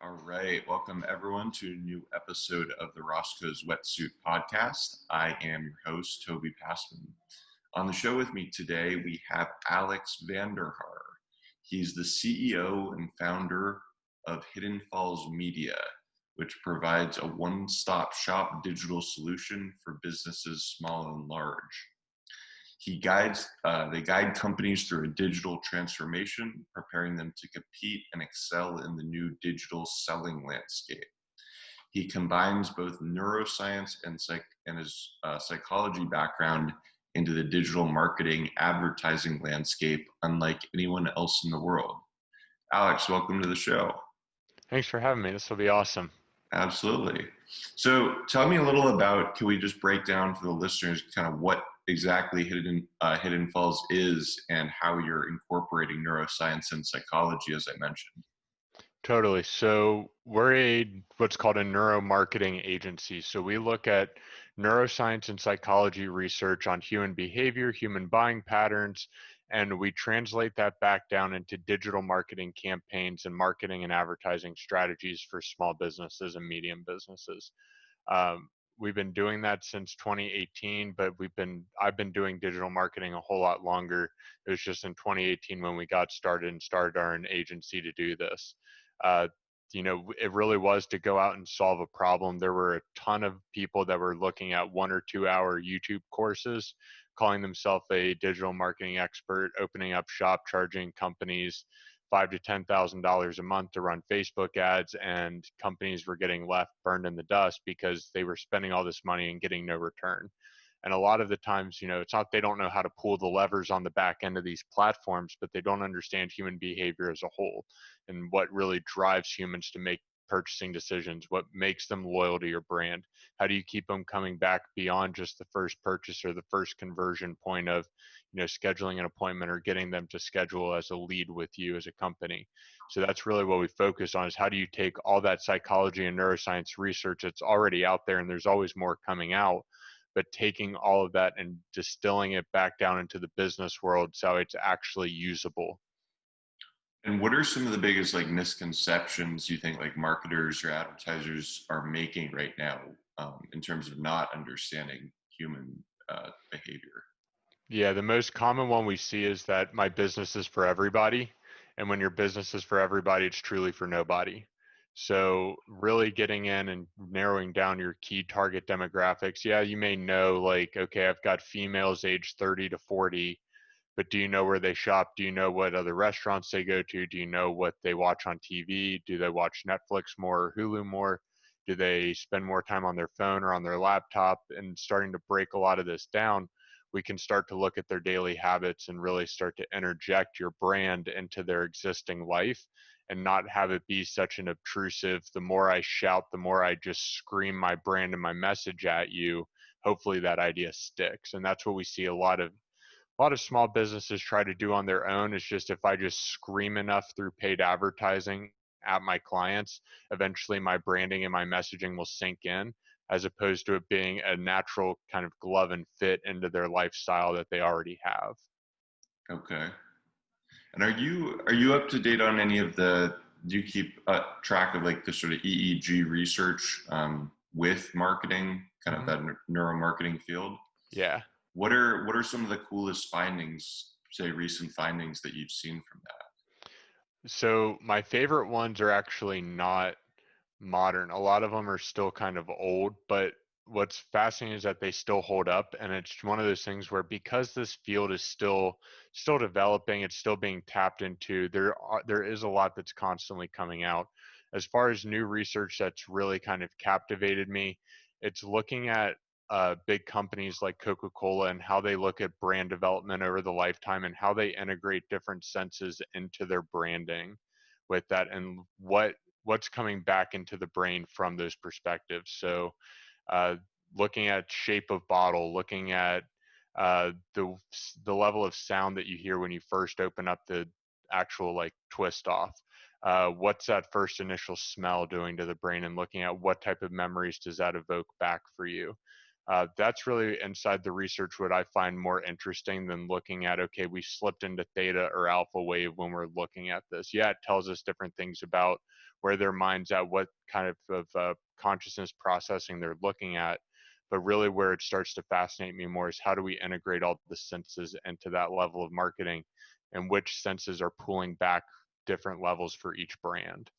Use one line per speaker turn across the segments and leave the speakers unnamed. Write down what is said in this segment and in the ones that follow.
All right, welcome everyone to a new episode of the Roscoe's Wetsuit Podcast. I am your host, Toby Passman. On the show with me today, we have Alex Vonderhaar. He's the CEO and founder of Hidden Falls Media, which provides a one-stop shop digital solution for businesses small and large. They guide companies through a digital transformation, preparing them to compete and excel in the new digital selling landscape. He combines both neuroscience and his psychology background into the digital marketing advertising landscape, unlike anyone else in the world. Alex, welcome to the show.
Thanks for having me. This will be awesome.
Absolutely. So tell me a little about, can we just break down for the listeners kind of what exactly Hidden Falls is and how you're incorporating neuroscience and psychology, as I mentioned?
Totally. So we're what's called a neuromarketing agency. So we look at neuroscience and psychology research on human behavior, human buying patterns, and we translate that back down into digital marketing campaigns and marketing and advertising strategies for small businesses and medium businesses. We've been doing that since 2018, but I've been doing digital marketing a whole lot longer. It was just in 2018 when we got started and started our own agency to do this. Uh, it really was to go out and solve a problem. There were a ton of people that were looking at 1 or 2 hour YouTube courses, calling themselves a digital marketing expert, opening up shop, charging companies $5,000 to $10,000 a month to run Facebook ads, and companies were getting left burned in the dust because they were spending all this money and getting no return. And a lot of the times, it's not they don't know how to pull the levers on the back end of these platforms, but they don't understand human behavior as a whole and what really drives humans to make purchasing decisions, what makes them loyal to your brand. How do you keep them coming back beyond just the first purchase or the first conversion point of, scheduling an appointment or getting them to schedule as a lead with you as a company? So that's really what we focus on, is how do you take all that psychology and neuroscience research that's already out there, and there's always more coming out, but taking all of that and distilling it back down into the business world so it's actually usable.
And what are some of the biggest misconceptions you think marketers or advertisers are making right now in terms of not understanding human behavior?
Yeah, the most common one we see is that my business is for everybody. And when your business is for everybody, it's truly for nobody. So really getting in and narrowing down your key target demographics. Yeah, you may know okay, I've got females aged 30 to 40, but do you know where they shop? Do you know what other restaurants they go to? Do you know what they watch on TV? Do they watch Netflix more or Hulu more? Do they spend more time on their phone or on their laptop? And starting to break a lot of this down, we can start to look at their daily habits and really start to interject your brand into their existing life and not have it be such an obtrusive, the more I shout, the more I just scream my brand and my message at you, hopefully that idea sticks. And that's what we see a lot of small businesses try to do on their own. Is just, if I just scream enough through paid advertising at my clients, eventually my branding and my messaging will sink in, as opposed to it being a natural kind of glove and fit into their lifestyle that they already have.
Okay. And are you up to date on any of do you keep track of the sort of EEG research with marketing, kind of that neuromarketing field?
Yeah.
What are some of the coolest findings, say recent findings, that you've seen from that?
So my favorite ones are actually not modern. A lot of them are still kind of old, but what's fascinating is that they still hold up. And it's one of those things where, because this field is still developing, it's still being tapped into, there is a lot that's constantly coming out. As far as new research that's really kind of captivated me, it's looking at big companies like Coca-Cola and how they look at brand development over the lifetime and how they integrate different senses into their branding with that, and what's coming back into the brain from those perspectives. So looking at shape of bottle, looking at the level of sound that you hear when you first open up the actual twist off. What's that first initial smell doing to the brain, and looking at what type of memories does that evoke back for you. That's really inside the research what I find more interesting than looking at, okay, we slipped into theta or alpha wave when we're looking at this. Yeah, it tells us different things about where their mind's at, what kind of consciousness processing they're looking at. But really where it starts to fascinate me more is how do we integrate all the senses into that level of marketing, and which senses are pulling back different levels for each brand.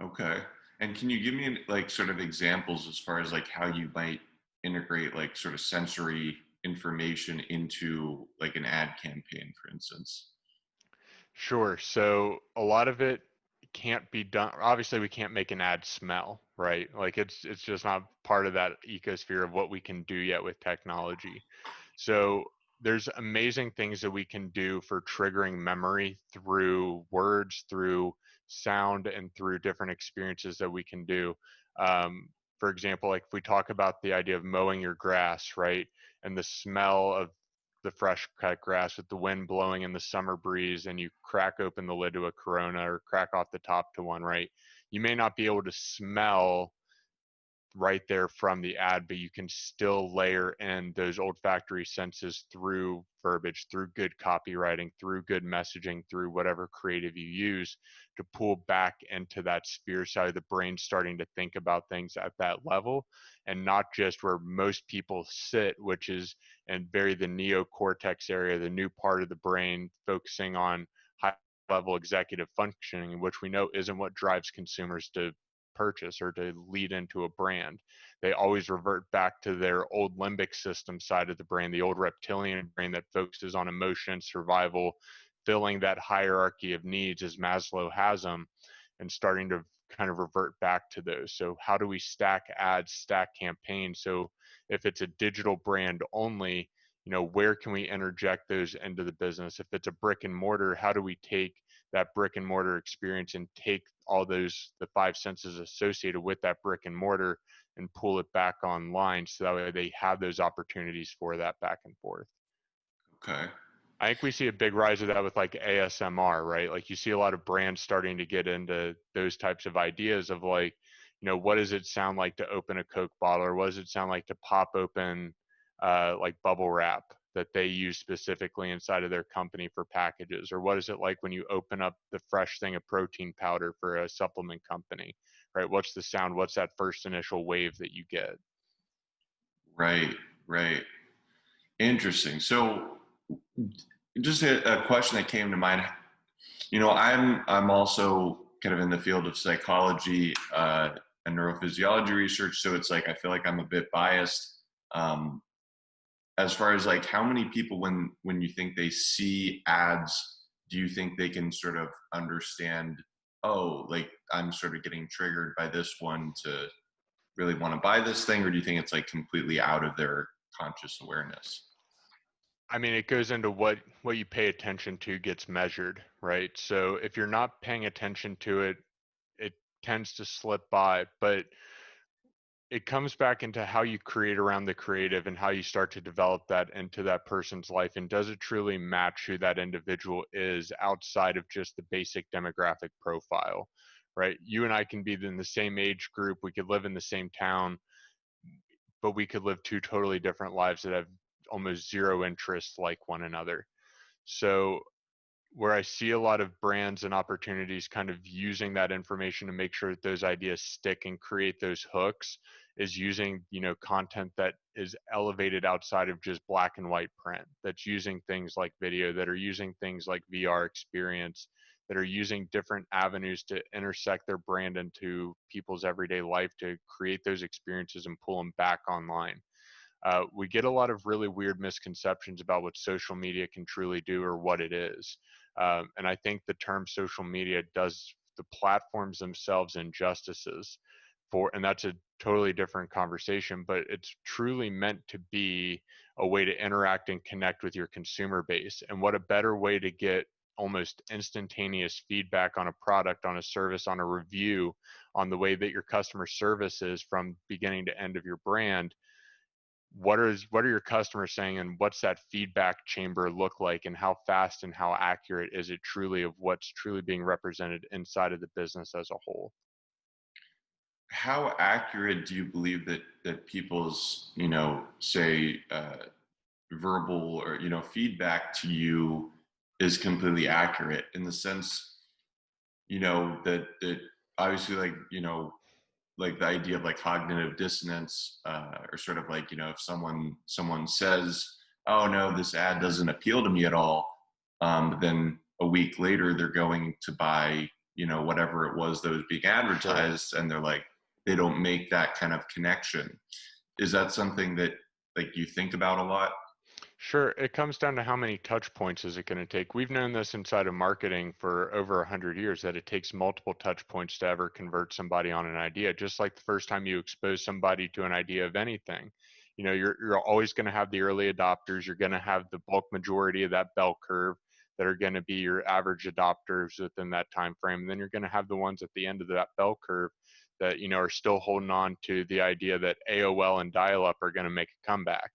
Okay. And can you give me like sort of examples as far as like how you might integrate like sort of sensory information into like an ad campaign, for instance?
Sure. So a lot of it can't be done. Obviously, we can't make an ad smell, right? Like it's just not part of that ecosphere of what we can do yet with technology. So there's amazing things that we can do for triggering memory through words, through sound, and through different experiences that we can do. Um, for example, like if we talk about the idea of mowing your grass, right? And the smell of the fresh cut grass with the wind blowing in the summer breeze, and you crack open the lid to a Corona or crack off the top to one, right? You may not be able to smell right there from the ad, but you can still layer in those olfactory senses through verbiage, through good copywriting, through good messaging, through whatever creative you use to pull back into that sphere side of the brain, starting to think about things at that level, and not just where most people sit, which is in very the neocortex area, the new part of the brain, focusing on high level executive functioning, which we know isn't what drives consumers to purchase or to lead into a brand. They always revert back to their old limbic system side of the brain, the old reptilian brain that focuses on emotion, survival, filling that hierarchy of needs as Maslow has them, and starting to kind of revert back to those. So how do we stack ads, stack campaigns? So if it's a digital brand only, where can we interject those into the business? If it's a brick and mortar, how do we take that brick and mortar experience and take all those the five senses associated with that brick and mortar and pull it back online, so that way they have those opportunities for that back and forth.
Okay.
I think we see a big rise of that with like ASMR, right? Like you see a lot of brands starting to get into those types of ideas of like, what does it sound like to open a Coke bottle, or what does it sound like to pop open like bubble wrap that they use specifically inside of their company for packages, or what is it like when you open up the fresh thing of protein powder for a supplement company, right? What's the sound? What's that first initial wave that you get?
Right, right. Interesting. So just a question that came to mind. I'm also kind of in the field of psychology and neurophysiology research, so it's like I feel like I'm a bit biased. Um, as far as like how many people when you think they see ads, do you think they can sort of understand, oh, like I'm sort of getting triggered by this one to really want to buy this thing, or do you think it's like completely out of their conscious awareness?
I mean, it goes into what you pay attention to gets measured, right? So if you're not paying attention to it, it tends to slip by. But it comes back into how you create around the creative and how you start to develop that into that person's life, and does it truly match who that individual is outside of just the basic demographic profile, right? You and I can be in the same age group, we could live in the same town, but we could live two totally different lives that have almost zero interests like one another. So where I see a lot of brands and opportunities kind of using that information to make sure that those ideas stick and create those hooks is using, content that is elevated outside of just black and white print, that's using things like video, that are using things like VR experience, that are using different avenues to intersect their brand into people's everyday life to create those experiences and pull them back online. We get a lot of really weird misconceptions about what social media can truly do or what it is. And I think the term social media does the platforms themselves injustices and that's a totally different conversation, but it's truly meant to be a way to interact and connect with your consumer base. And what a better way to get almost instantaneous feedback on a product, on a service, on a review, on the way that your customer service is from beginning to end of your brand. What are your customers saying, and what's that feedback chamber look like, and how fast and how accurate is it truly of what's truly being represented inside of the business as a whole?
how accurate do you believe that people's, say, verbal or feedback to you is completely accurate in the sense, that obviously, like, like the idea of like cognitive dissonance, or sort of like, if someone says, oh no, this ad doesn't appeal to me at all, but then a week later they're going to buy, whatever it was that was being
Sure.
advertised, and they're like, they don't make that kind of connection. Is that something that, like, you think about a lot?
Sure. It comes down to how many touch points is it going to take. We've known this inside of marketing for over 100 years that it takes multiple touch points to ever convert somebody on an idea. Just like the first time you expose somebody to an idea of anything, you're always going to have the early adopters. You're going to have the bulk majority of that bell curve that are going to be your average adopters within that time frame. And then you're going to have the ones at the end of that bell curve that are still holding on to the idea that AOL and dial-up are going to make a comeback.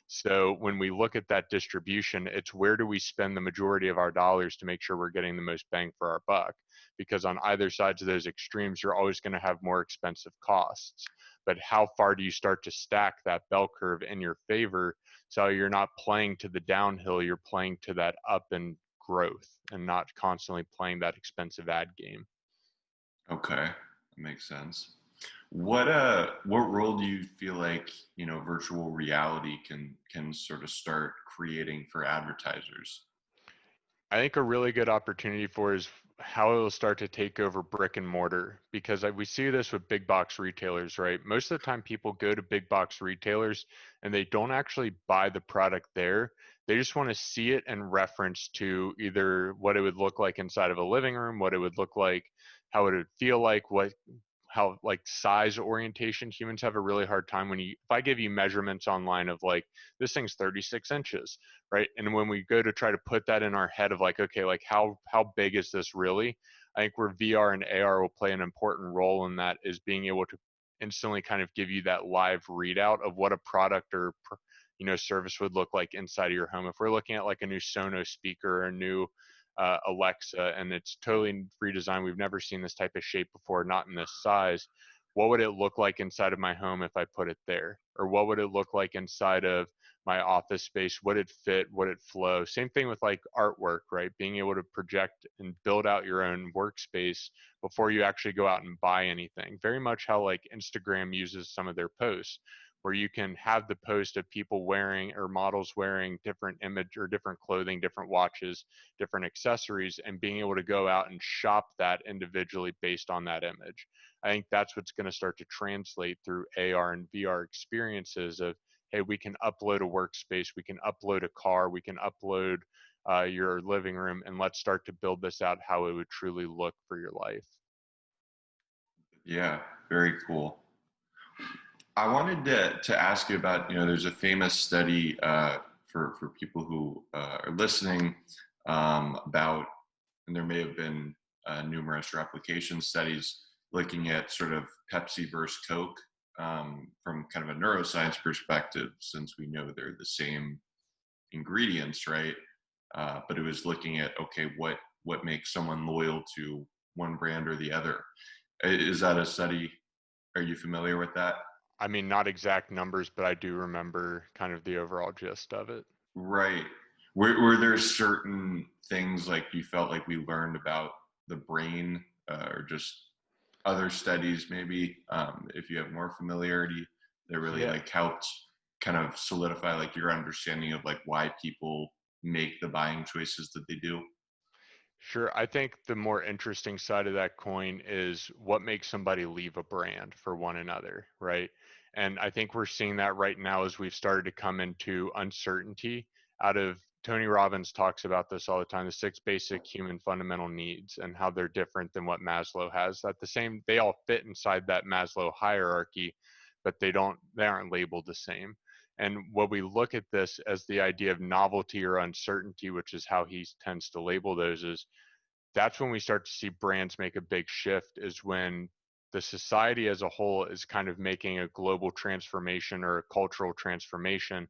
So when we look at that distribution, it's where do we spend the majority of our dollars to make sure we're getting the most bang for our buck? Because on either sides of those extremes, you're always going to have more expensive costs. But how far do you start to stack that bell curve in your favor so you're not playing to the downhill, you're playing to that up and growth and not constantly playing that expensive ad game?
Okay, that makes sense. What role do you feel like, virtual reality can sort of start creating for advertisers?
I think a really good opportunity for is how it will start to take over brick and mortar because we see this with big box retailers, right? Most of the time, people go to big box retailers and they don't actually buy the product there. They just want to see it and reference to either what it would look like inside of a living room, what it would look like, how it would feel like, how like size orientation. Humans have a really hard time if I give you measurements online of like this thing's 36 inches, right? And when we go to try to put that in our head of like, okay, like how big is this really? I think where VR and AR will play an important role in that is being able to instantly kind of give you that live readout of what a product or service would look like inside of your home. If we're looking at like a new Sonos speaker or a new Alexa, and it's totally redesigned. We've never seen this type of shape before, not in this size. What would it look like inside of my home if I put it there? Or what would it look like inside of my office space? Would it fit? Would it flow? Same thing with like artwork, right? Being able to project and build out your own workspace before you actually go out and buy anything. Very much how like Instagram uses some of their posts, where you can have the post of people wearing or models wearing different image or different clothing, different watches, different accessories, and being able to go out and shop that individually based on that image. I think that's what's going to start to translate through AR and VR experiences of, hey, we can upload a workspace, we can upload a car, we can upload your living room, and let's start to build this out how it would truly look for your life.
Yeah, very cool. I wanted to ask you about, there's a famous study, for people who are listening, about, and there may have been numerous replication studies looking at sort of Pepsi versus Coke, from kind of a neuroscience perspective, since we know they're the same ingredients, right? But it was looking at, okay, what makes someone loyal to one brand or the other. Is that a study? Are you familiar with that?
I mean, not exact numbers, but I do remember kind of the overall gist of it.
Right. Were there certain things like you felt like we learned about the brain, or just other studies maybe, if you have more familiarity, that really
Yeah.
like helped kind of solidify like your understanding of like why people make the buying choices that they do?
Sure. I think the more interesting side of that coin is what makes somebody leave a brand for one another, right? And I think we're seeing that right now as we've started to come into uncertainty out of Tony Robbins talks about this all the time, the six basic human fundamental needs and how they're different than what Maslow has. They all fit inside that Maslow hierarchy, but they aren't labeled the same. And what we look at this as the idea of novelty or uncertainty, which is how he tends to label those, is that's when we start to see brands make a big shift, is when the society as a whole is kind of making a global transformation or a cultural transformation.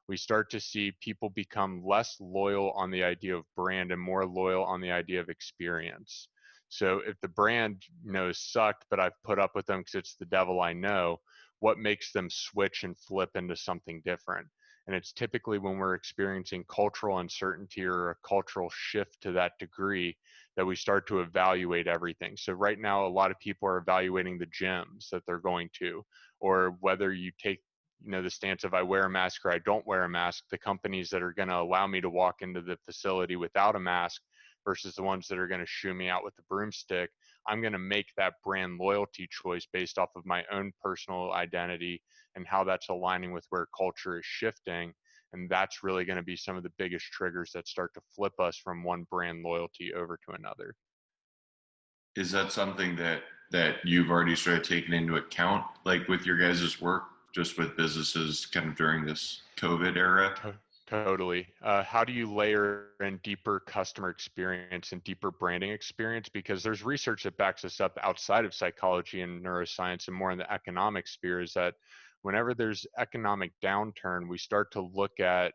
We start to see people become less loyal on the idea of brand and more loyal on the idea of experience. So if the brand, sucked, but I've put up with them because it's the devil I know, what makes them switch and flip into something different? And it's typically when we're experiencing cultural uncertainty or a cultural shift to that degree that we start to evaluate everything. So right now, a lot of people are evaluating the gyms that they're going to, or whether you take the stance of I wear a mask or I don't wear a mask, the companies that are going to allow me to walk into the facility without a mask versus the ones that are going to shoo me out with the broomstick. I'm going to make that brand loyalty choice based off of my own personal identity and how that's aligning with where culture is shifting. And that's really going to be some of the biggest triggers that start to flip us from one brand loyalty over to another.
Is that something that you've already started taking into account, like with your guys' work, just with businesses kind of during this COVID era?
Totally. How do you layer in deeper customer experience and deeper branding experience? Because there's research that backs us up outside of psychology and neuroscience and more in the economic sphere is that whenever there's economic downturn, we start to look at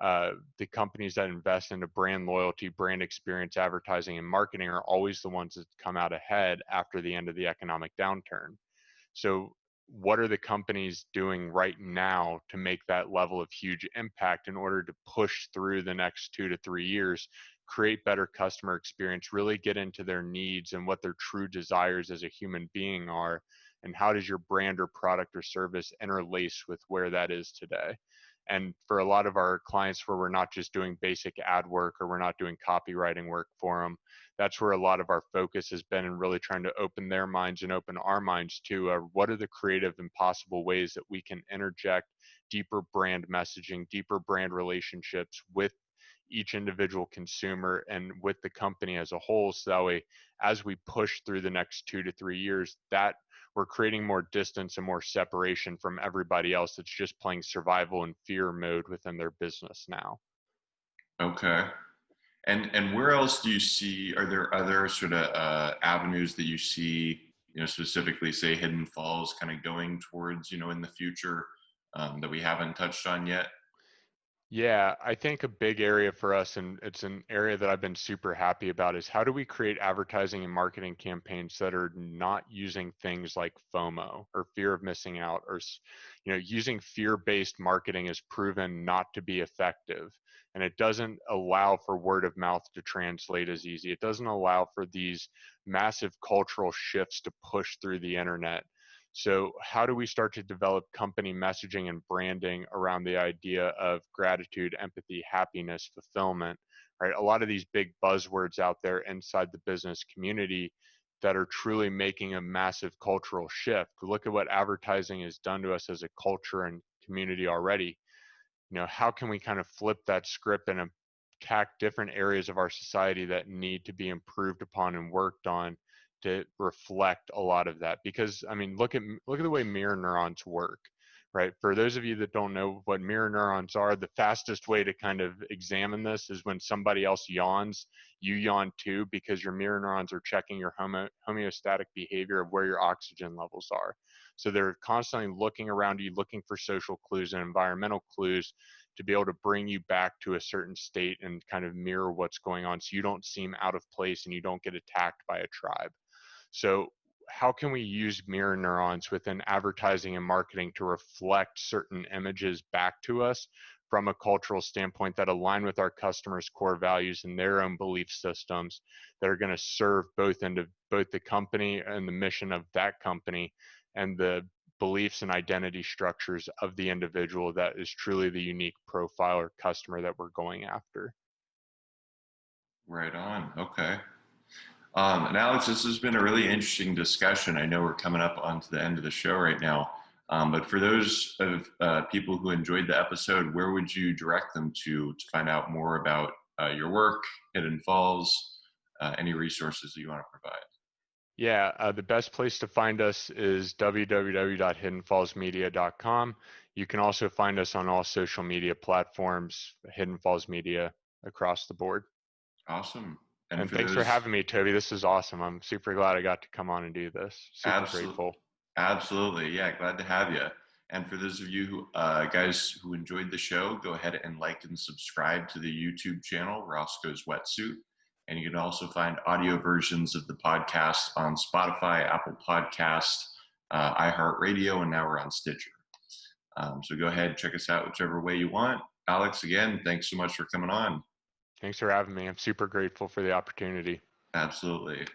the companies that invest into brand loyalty, brand experience, advertising, and marketing are always the ones that come out ahead after the end of the economic downturn. So what are the companies doing right now to make that level of huge impact in order to push through the next 2 to 3 years, create better customer experience, really get into their needs and what their true desires as a human being are, and how does your brand or product or service interlace with where that is today? And for a lot of our clients where we're not just doing basic ad work or we're not doing copywriting work for them, that's where a lot of our focus has been in really trying to open their minds and open our minds to what are the creative and possible ways that we can interject deeper brand messaging, deeper brand relationships with each individual consumer and with the company as a whole. So that way, as we push through the next 2 to 3 years, that we're creating more distance and more separation from everybody else that's just playing survival and fear mode within their business now.
Okay. And where else do you see, are there other sort of avenues that you see, specifically say Hidden Falls kind of going towards, in the future that we haven't touched on yet?
Yeah, I think a big area for us, and it's an area that I've been super happy about, is how do we create advertising and marketing campaigns that are not using things like FOMO or fear of missing out, or using fear-based marketing is proven not to be effective, and it doesn't allow for word of mouth to translate as easy. It doesn't allow for these massive cultural shifts to push through the internet. So, how do we start to develop company messaging and branding around the idea of gratitude, empathy, happiness, fulfillment, right? A lot of these big buzzwords out there inside the business community that are truly making a massive cultural shift. Look at what advertising has done to us as a culture and community already. How can we kind of flip that script and attack different areas of our society that need to be improved upon and worked on to reflect a lot of that? Because I mean, look at the way mirror neurons work, right? For those of you that don't know what mirror neurons are, the fastest way to kind of examine this is when somebody else yawns, you yawn too, because your mirror neurons are checking your homeostatic behavior of where your oxygen levels are. So they're constantly looking around you, looking for social clues and environmental clues to be able to bring you back to a certain state and kind of mirror what's going on so you don't seem out of place and you don't get attacked by a tribe. So how can we use mirror neurons within advertising and marketing to reflect certain images back to us from a cultural standpoint that align with our customers' core values and their own belief systems that are going to serve both the company and the mission of that company and the beliefs and identity structures of the individual that is truly the unique profile or customer that we're going after.
Right on. Okay. And Alex, this has been a really interesting discussion. I know we're coming up onto the end of the show right now. But for those of people who enjoyed the episode, where would you direct them to find out more about your work, Hidden Falls, any resources that you want to provide?
Yeah, the best place to find us is www.hiddenfallsmedia.com. You can also find us on all social media platforms, Hidden Falls Media, across the board.
Awesome. And
And
for
thanks for
those,
having me, Toby. This is awesome. I'm super glad I got to come on and do this. Super
absolutely,
grateful.
absolutely, yeah, glad to have you. And for those of you who, guys who enjoyed the show, go ahead and like and subscribe to the YouTube channel, Roscoe's Wetsuit. And you can also find audio versions of the podcast on Spotify, Apple Podcasts, iHeartRadio, and now we're on Stitcher. So go ahead, check us out whichever way you want. Alex, again, thanks so much for coming on.
Thanks for having me. I'm super grateful for the opportunity.
Absolutely.